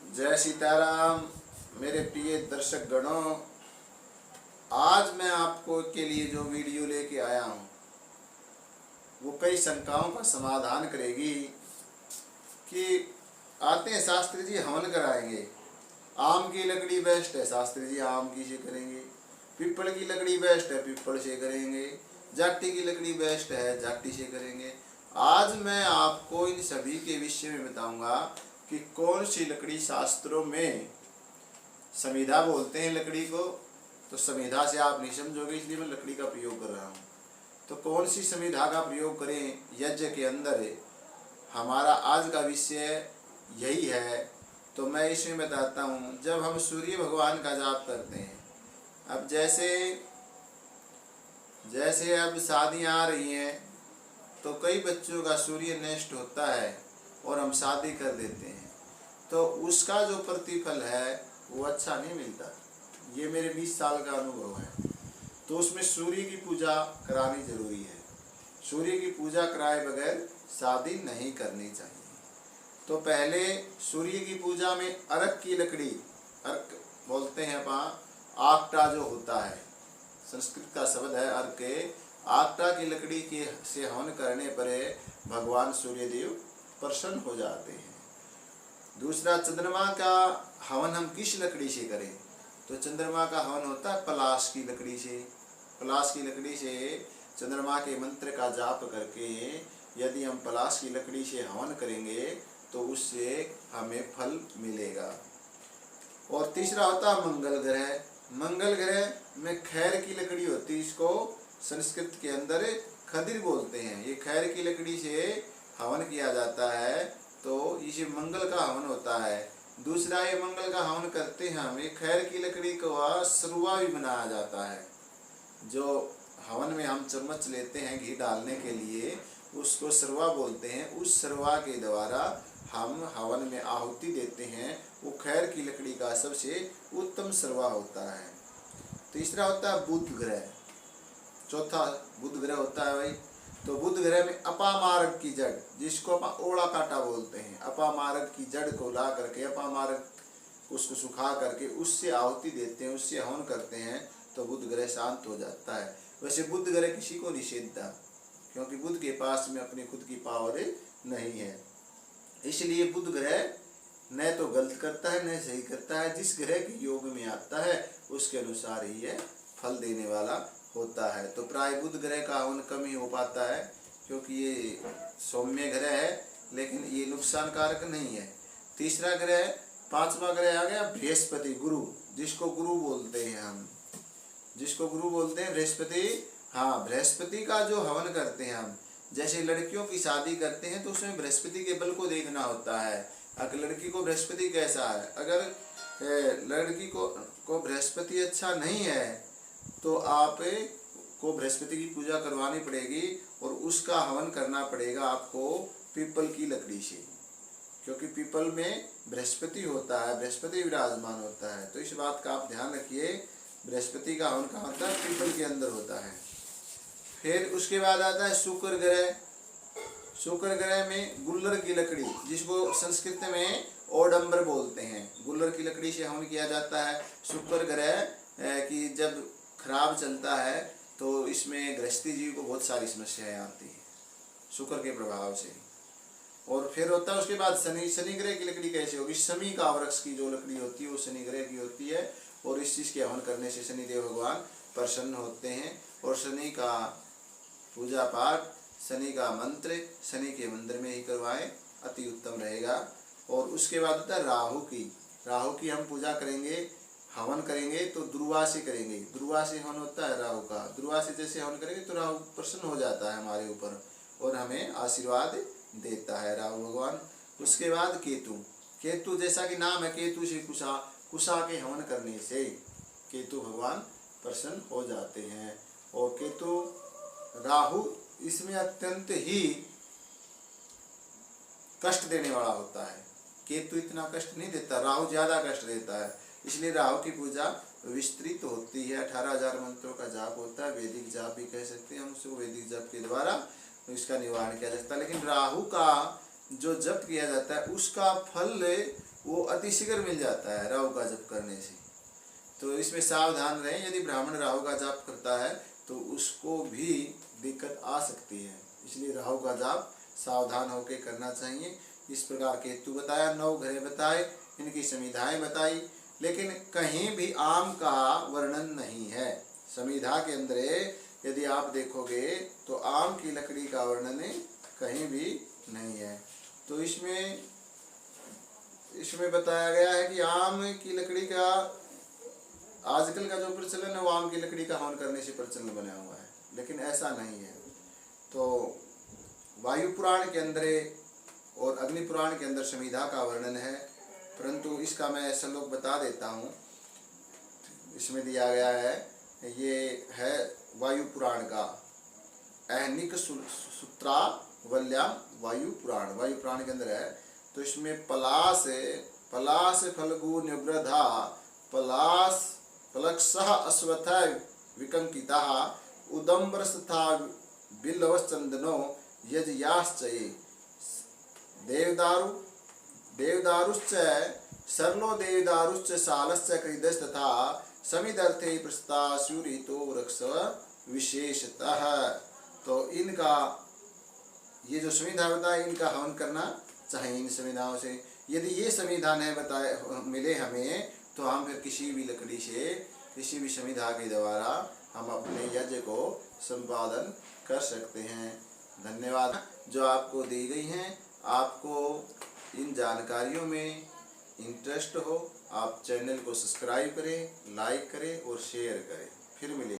जय सीताराम। मेरे प्रिय दर्शक गणों, आज मैं आपको के लिए जो वीडियो लेके आया हूँ वो कई शंकाओं का समाधान करेगी। कि आते हैं शास्त्री जी हवन कराएंगे, आम की लकड़ी बेस्ट है, शास्त्री जी आम की से करेंगे। पीपल की लकड़ी बेस्ट है, पीपल से करेंगे। जाटी की लकड़ी बेस्ट है, जाटी से करेंगे। आज मैं आपको इन सभी के विषय में बताऊंगा कि कौन सी लकड़ी शास्त्रों में, संविधा बोलते हैं लकड़ी को, तो संविधा से आप नहीं समझोगे इसलिए मैं लकड़ी का प्रयोग कर रहा हूँ। तो कौन सी संविधा का प्रयोग करें यज्ञ के अंदर, हमारा आज का विषय यही है। तो मैं इसमें बताता हूँ, जब हम सूर्य भगवान का जाप करते हैं, अब जैसे अब शादियाँ आ रही हैं तो कई बच्चों का सूर्य नष्ट होता है और हम शादी कर देते हैं, तो उसका जो प्रतिफल है वो अच्छा नहीं मिलता। ये मेरे 20 साल का अनुभव है। तो उसमें सूर्य की पूजा करानी जरूरी है। सूर्य की पूजा कराए बगैर शादी नहीं करनी चाहिए। तो पहले सूर्य की पूजा में अर्क की लकड़ी, अर्क बोलते हैं अपन, आक्टा जो होता है, संस्कृत का शब्द है अर्क। आक्टा की लकड़ी के से हवन करने पर भगवान सूर्यदेव प्रसन्न हो जाते हैं। दूसरा, चंद्रमा का हवन हम किस लकड़ी से करें, तो चंद्रमा का हवन होता है पलाश की लकड़ी से। पलाश की लकड़ी से चंद्रमा के मंत्र का जाप करके यदि हम पलाश की लकड़ी से हवन करेंगे तो उससे हमें फल मिलेगा। और तीसरा होता है मंगल ग्रह। मंगल ग्रह में खैर की लकड़ी होती है, इसको संस्कृत के अंदर खदिर बोलते हैं। ये खैर की लकड़ी से हवन किया जाता है, तो इसे मंगल का हवन होता है। दूसरा, ये मंगल का हवन करते हैं हम, ये खैर की लकड़ी का सरुआ भी बनाया जाता है। जो हवन में हम चम्मच लेते हैं घी डालने के लिए, उसको सरवा बोलते हैं। उस सरवा के द्वारा हम हवन में आहुति देते हैं। वो खैर की लकड़ी का सबसे उत्तम सरवा होता है। तीसरा होता है बुध ग्रह। चौथा बुध ग्रह होता है भाई। तो बुध ग्रह में अपामार्ग की जड़, जिसको अपन ओड़ा काटा बोलते हैं, अपामार्ग की जड़ को ला करके, अपामार्ग उसको सुखा करके उससे आहुति देते हैं, उससे हवन करते हैं, तो बुध ग्रह शांत हो जाता है। वैसे बुध ग्रह किसी को निषेधता, क्योंकि बुध के पास में अपनी खुद की पावर नहीं है, इसलिए बुध ग्रह न तो गलत करता है न सही करता है। जिस ग्रह के योग में आता है उसके अनुसार ही यह फल देने वाला होता है। तो प्राय बुध ग्रह का हवन कम ही हो पाता है, क्योंकि ये सौम्य ग्रह है लेकिन ये नुकसान कारक नहीं है। तीसरा ग्रह, पांचवा ग्रह आ गया बृहस्पति, गुरु, जिसको गुरु बोलते हैं हम, जिसको गुरु बोलते हैं बृहस्पति। हाँ, बृहस्पति का जो हवन करते हैं हम, जैसे लड़कियों की शादी करते हैं तो उसमें बृहस्पति के बल को देखना होता है। अगर लड़की को बृहस्पति कैसा है, अगर लड़की को बृहस्पति अच्छा नहीं है तो आप को बृहस्पति की पूजा करवानी पड़ेगी और उसका हवन करना पड़ेगा आपको पीपल की लकड़ी से, क्योंकि पीपल में बृहस्पति होता है, बृहस्पति विराजमान होता है। तो इस बात का आप ध्यान रखिए, बृहस्पति का हवन कहाँ होता है, पीपल के अंदर होता है। फिर उसके बाद आता है शुक्र ग्रह। शुक्र ग्रह में गुल्लर की लकड़ी, जिसको संस्कृत में ओडम्बर बोलते हैं, गुल्लर की लकड़ी से हवन किया जाता है। शुक्र ग्रह की जब खराब चलता है तो इसमें गृहस्थी जीव को बहुत सारी समस्याएं आती हैं शुक्र के प्रभाव से। और फिर होता है उसके बाद शनि ग्रह की लकड़ी कैसे होगी, शमी का वृक्ष की जो लकड़ी होती है वो शनि ग्रह की होती है, और इस चीज़ के हवन करने से शनिदेव भगवान प्रसन्न होते हैं। और शनि का पूजा पाठ, शनि का मंत्र शनि के मंदिर में ही करवाएं, अति उत्तम रहेगा। और उसके बाद होता है राहु की। राहु की हम पूजा करेंगे, हवन करेंगे तो दुर्वा से करेंगे। दुर्वा से हवन होता है राहु का। दुर्वा से जैसे हवन करेंगे तो राहु प्रसन्न हो जाता है हमारे ऊपर और हमें आशीर्वाद देता है राहु भगवान। उसके बाद केतु। केतु जैसा कि नाम है, केतु से कुशा, कुशा के हवन करने से केतु भगवान प्रसन्न हो जाते हैं। और केतु, राहु इसमें अत्यंत ही कष्ट देने वाला होता है। केतु इतना कष्ट नहीं देता, राहु ज्यादा कष्ट देता है, इसलिए राहु की पूजा विस्तृत होती है। 18,000 मंत्रों का जाप होता है, वैदिक जाप भी कह सकते हैं हम उसको। वैदिक जाप के द्वारा इसका निवारण किया जाता है। लेकिन राहु का जो जप किया जाता है उसका फल वो अतिशीघ्र मिल जाता है राहु का जप करने से। तो इसमें सावधान रहें, यदि ब्राह्मण राहु का जाप करता है तो उसको भी दिक्कत आ सकती है, इसलिए राहु का जाप सावधान होकर करना चाहिए। इस प्रकार केतु बताया, 9 ग्रह बताए, इनकी संविधाएं बताई, लेकिन कहीं भी आम का वर्णन नहीं है। संविधा के अंदर यदि आप देखोगे तो आम की लकड़ी का वर्णन कहीं भी नहीं है। तो इसमें बताया गया है कि आम की लकड़ी का आजकल का जो प्रचलन है वो आम की लकड़ी का हवन करने से प्रचलन बना हुआ है, लेकिन ऐसा नहीं है। तो वायु पुराण के अंदर और अग्नि पुराण के अंदर संविधा का वर्णन है, परंतु इसका मैं श्लोक बता देता हूँ। इसमें दिया गया है, ये है वायु पुराण का ऐहनिक सूत्रावल्याम वायु पुराण के अंदर है। तो इसमें पलाश फल्गु निवृधा पलक्षः अश्वत्थः विकंकिताः उदम्बरस्तथा बिल्वश्चन्दनो यजयाश्चये देवदारुश्च सरलो देवदारुश्च सालश्च कृदस्तथा समिदर्थे प्रस्ताशूरितो वृक्ष विशेषतः। तो इनका ये जो संविधा बताए इनका हवन करना चाहिए। इन संविधाओं से यदि ये संविधान है बताए मिले हमें, तो हम फिर किसी भी लकड़ी से किसी भी संविधा के द्वारा हम अपने यज्ञ को संपादन कर सकते हैं। धन्यवाद। जो आपको दी गई हैं, आपको इन जानकारियों में इंटरेस्ट हो, आप चैनल को सब्सक्राइब करें, लाइक करें और शेयर करें। फिर मिलेंगे।